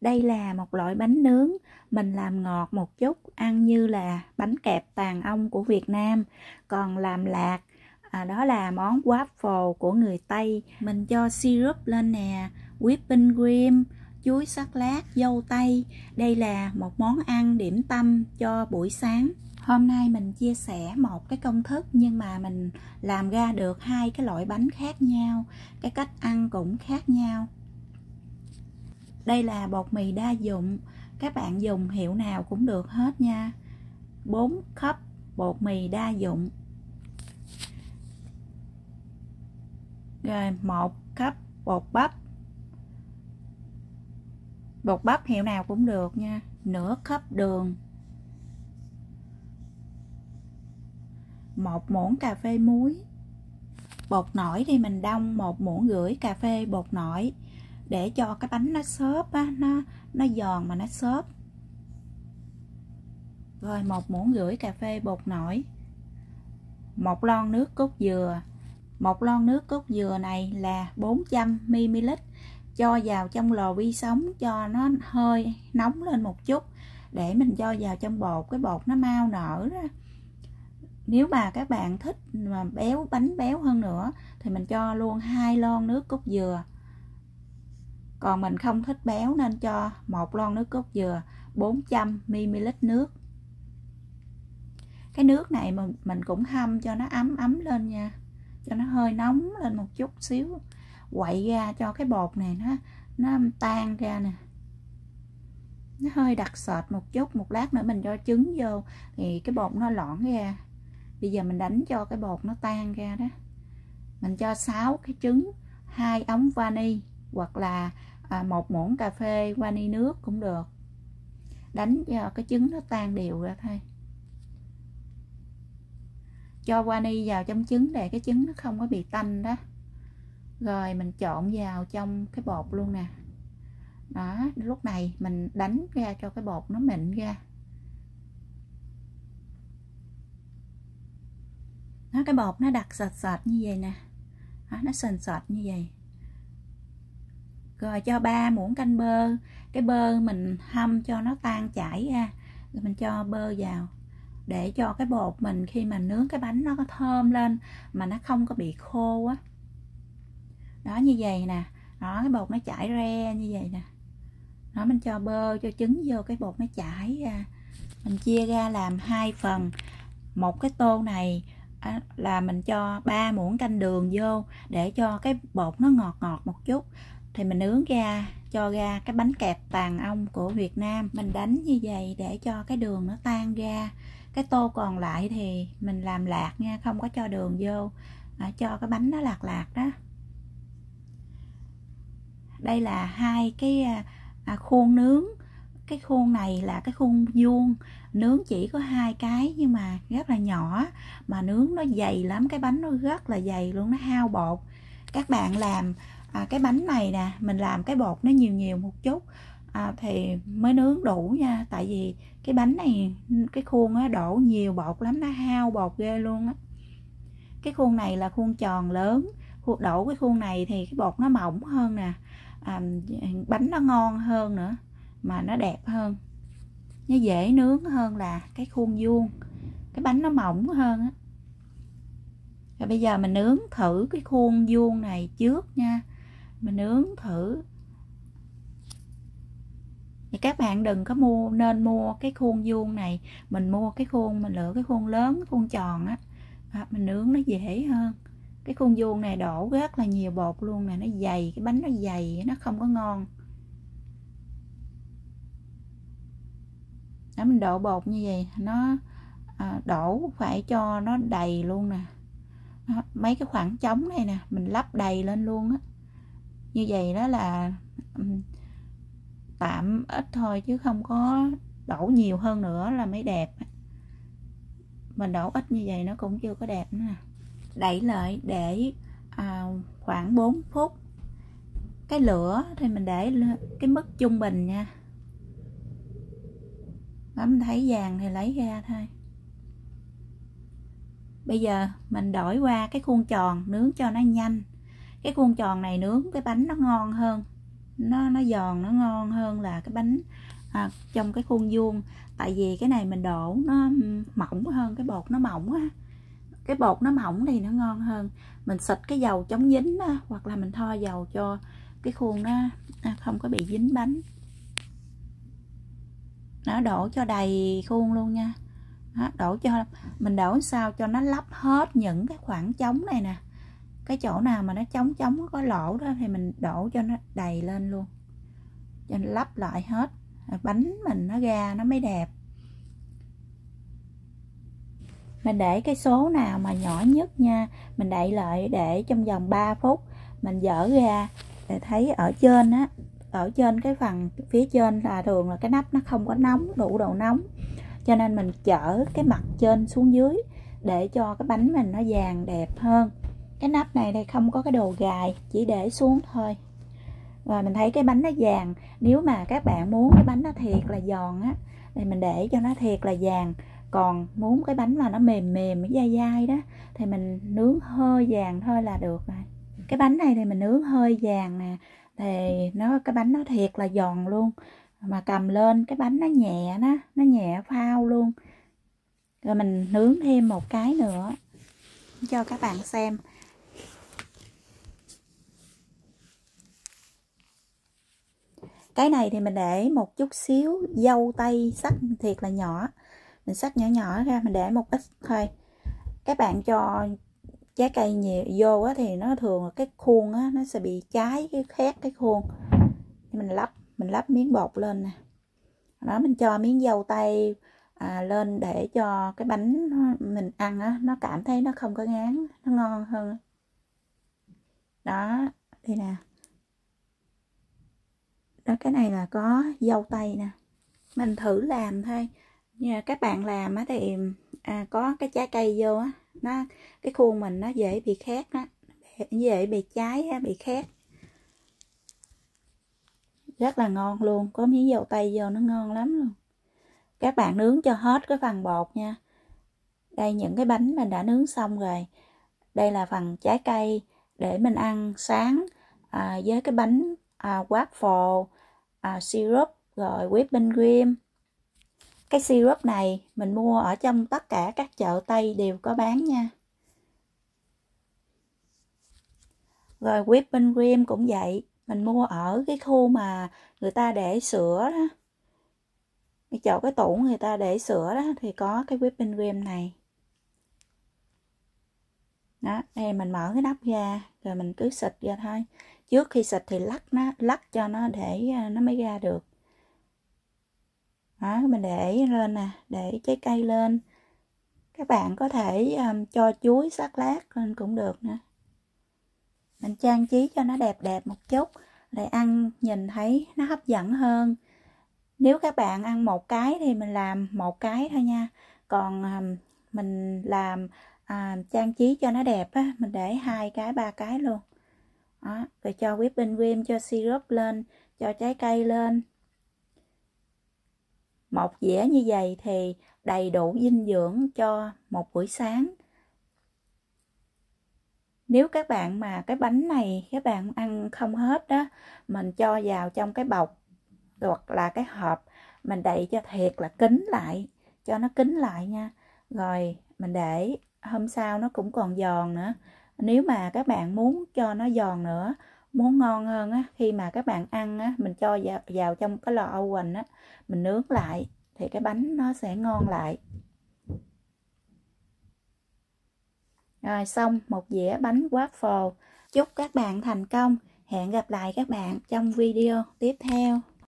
Đây là một loại bánh nướng, mình làm ngọt một chút, ăn như là bánh kẹp tàn ong của Việt Nam. Còn làm lạc, đó là món waffle của người Tây. Mình cho syrup lên nè, whipping cream, chuối sắc lát, dâu tây. Đây là một món ăn điểm tâm cho buổi sáng. Hôm nay mình chia sẻ một cái công thức nhưng mà mình làm ra được hai cái loại bánh khác nhau. Cái cách ăn cũng khác nhau. Đây là bột mì đa dụng, các bạn dùng hiệu nào cũng được hết nha. 4 cup bột mì đa dụng. Rồi 1 cup bột bắp. Bột bắp hiệu nào cũng được nha. Nửa cup đường. 1 muỗng cà phê muối. Bột nổi thì mình đông 1,5 muỗng cà phê bột nổi để cho cái bánh nó xốp á, nó giòn mà nó xốp. Rồi 1,5 muỗng cà phê bột nổi. 1 lon nước cốt dừa. 1 lon nước cốt dừa này là 400 ml. Cho vào trong lò vi sóng cho nó hơi nóng lên một chút để mình cho vào trong bột, cái bột nó mau nở ra. Nếu mà các bạn thích mà bánh béo hơn nữa thì mình cho luôn 2 lon nước cốt dừa. Còn mình không thích béo nên cho 1 lon nước cốt dừa, 400 ml nước. Cái nước này mình cũng hâm cho nó ấm lên nha, cho nó hơi nóng lên một chút xíu. Quậy ra cho cái bột này nó tan ra nè, nó hơi đặc sệt một chút. Một lát nữa mình cho trứng vô thì cái bột nó loãng ra. Bây giờ mình đánh cho cái bột nó tan ra đó. Mình cho 6 cái trứng, 2 ống vani hoặc là 1 muỗng cà phê vani nước cũng được. Đánh cho cái trứng nó tan đều ra thôi. Cho vani vào trong trứng để cái trứng nó không có bị tanh đó. Rồi mình trộn vào trong cái bột luôn nè. Đó, lúc này mình đánh ra cho cái bột nó mịn ra. Đó, cái bột nó đặc sệt như vậy nè. Đó, nó sền sệt như vậy. Rồi cho 3 muỗng canh bơ. Cái bơ mình hâm cho nó tan chảy ra. Rồi mình cho bơ vào để cho cái bột mình khi mà nướng cái bánh nó có thơm lên mà nó không có bị khô á. Đó, như vậy nè. Đó, cái bột nó chảy ra như vậy nè. Đó, mình cho bơ, cho trứng vô, cái bột nó chảy ra. Mình chia ra làm 2 phần. Một cái tô này là mình cho 3 muỗng canh đường vô để cho cái bột nó ngọt một chút. Thì mình nướng ra, cho ra cái bánh kẹp tàn ong của Việt Nam. Mình đánh như vậy để cho cái đường nó tan ra. Cái tô còn lại thì mình làm lạc nha, không có cho đường vô, cho cái bánh nó lạc đó. Đây là hai cái khuôn nướng. Cái khuôn này là cái khuôn vuông, nướng chỉ có 2 cái nhưng mà rất là nhỏ, mà nướng nó dày lắm, cái bánh nó rất là dày luôn, nó hao bột. Các bạn làm cái bánh này nè, mình làm cái bột nó nhiều một chút thì mới nướng đủ nha. Tại vì cái bánh này, cái khuôn nó đổ nhiều bột lắm, nó hao bột ghê luôn á. Cái khuôn này là khuôn tròn lớn, đổ cái khuôn này thì cái bột nó mỏng hơn nè, bánh nó ngon hơn nữa, mà nó đẹp hơn, nó dễ nướng hơn là cái khuôn vuông, cái bánh nó mỏng hơn á. Rồi bây giờ mình nướng thử cái khuôn vuông này trước nha. Mình nướng thử. Thì các bạn đừng có nên mua cái khuôn vuông này, mình mua cái khuôn, mình lựa cái khuôn lớn, khuôn tròn á, mình nướng nó dễ hơn. Cái khuôn vuông này đổ rất là nhiều bột luôn nè, nó dày, cái bánh nó dày, nó không có ngon. Đó, mình đổ bột như vậy, nó đổ phải cho nó đầy luôn nè. Đó, mấy cái khoảng trống này nè, mình lắp đầy lên luôn á. Như vậy đó là tạm ít thôi, chứ không có đổ nhiều hơn nữa là mới đẹp. Mình đổ ít như vậy nó cũng chưa có đẹp nữa nè. Đậy lại để khoảng 4 phút. Cái lửa thì mình để cái mức trung bình nha. Đó, mình thấy vàng thì lấy ra thôi. Bây giờ mình đổi qua cái khuôn tròn nướng cho nó nhanh. Cái khuôn tròn này nướng cái bánh nó ngon hơn. nó giòn, nó ngon hơn là cái bánh trong cái khuôn vuông. Tại vì cái này mình đổ nó mỏng hơn, cái bột nó mỏng á, cái bột nó mỏng thì nó ngon hơn. Mình xịt cái dầu chống dính á, hoặc là mình thoa dầu cho cái khuôn nó không có bị dính bánh. Nó đổ cho đầy khuôn luôn nha. Đó, mình đổ sao cho nó lấp hết những cái khoảng trống này nè. Cái chỗ nào mà nó trống có lỗ đó thì mình đổ cho nó đầy lên luôn, cho nó lấp lại hết, bánh mình nó ra nó mới đẹp. Mình để cái số nào mà nhỏ nhất nha, mình đậy lại để trong vòng 3 phút. Mình dỡ ra để thấy ở trên á, ở trên cái phần phía trên là thường là cái nắp nó không có nóng đủ độ nóng, cho nên mình chở cái mặt trên xuống dưới để cho cái bánh mình nó vàng đẹp hơn. Cái nắp này đây không có cái đồ gài, chỉ để xuống thôi. Và mình thấy cái bánh nó vàng. Nếu mà các bạn muốn cái bánh nó thiệt là giòn á thì mình để cho nó thiệt là vàng. Còn muốn cái bánh mà nó mềm mềm dai dai đó thì mình nướng hơi vàng thôi là được rồi. Cái bánh này thì mình nướng hơi vàng nè, thì cái bánh nó thiệt là giòn luôn. Mà cầm lên cái bánh nó nhẹ, nó nhẹ phao luôn. Rồi mình nướng thêm một cái nữa cho các bạn xem. Cái này thì mình để một chút xíu dâu tây sắc thiệt là nhỏ. Mình sắc nhỏ nhỏ ra, mình để một ít thôi. Các bạn cho trái cây nhiều vô á, thì nó thường là cái khuôn á, nó sẽ bị cháy cái khét cái khuôn. Mình lắp miếng bột lên nè. Đó, mình cho miếng dâu tây lên để cho cái bánh mình ăn á, nó cảm thấy nó không có ngán, nó ngon hơn. Đó, đây nè. Đó, cái này là có dâu tây nè. Mình thử làm thôi. Nha, các bạn làm á thì có cái trái cây vô á, cái khuôn mình nó dễ bị khét á, dễ bị cháy á, bị khét. Rất là ngon luôn, có miếng dâu tây vô nó ngon lắm luôn. Các bạn nướng cho hết cái phần bột nha. Đây những cái bánh mình đã nướng xong rồi. Đây là phần trái cây để mình ăn sáng với cái bánh waffle, syrup rồi whipping cream. Cái syrup này mình mua ở trong tất cả các chợ Tây đều có bán nha. Rồi whipping cream cũng vậy, mình mua ở cái khu mà người ta để sữa đó. Cái chỗ cái tủ người ta để sữa đó thì có cái whipping cream này. Đó, đây mình mở cái nắp ra rồi mình cứ xịt ra thôi. Trước khi xịt thì lắc cho nó để nó mới ra được. Đó, mình để lên nè, để trái cây lên. Các bạn có thể cho chuối sắc lát lên cũng được nữa. Mình trang trí cho nó đẹp đẹp một chút để ăn nhìn thấy nó hấp dẫn hơn. Nếu các bạn ăn một cái thì mình làm một cái thôi nha. Còn mình làm trang trí cho nó đẹp á, mình để 2 cái 3 cái luôn. Đó, rồi cho whipping cream, cho syrup lên, cho trái cây lên. Một dĩa như vậy thì đầy đủ dinh dưỡng cho một buổi sáng. Nếu các bạn mà cái bánh này các bạn ăn không hết đó, mình cho vào trong cái bọc hoặc là cái hộp, mình đậy cho thiệt là kín lại, cho nó kín lại nha. Rồi mình để hôm sau nó cũng còn giòn nữa. Nếu mà các bạn muốn cho nó giòn nữa, muốn ngon hơn á, khi mà các bạn ăn á, mình cho vào trong cái lò oven á, mình nướng lại thì cái bánh nó sẽ ngon lại. Rồi xong một dĩa bánh waffle. Chúc các bạn thành công. Hẹn gặp lại các bạn trong video tiếp theo.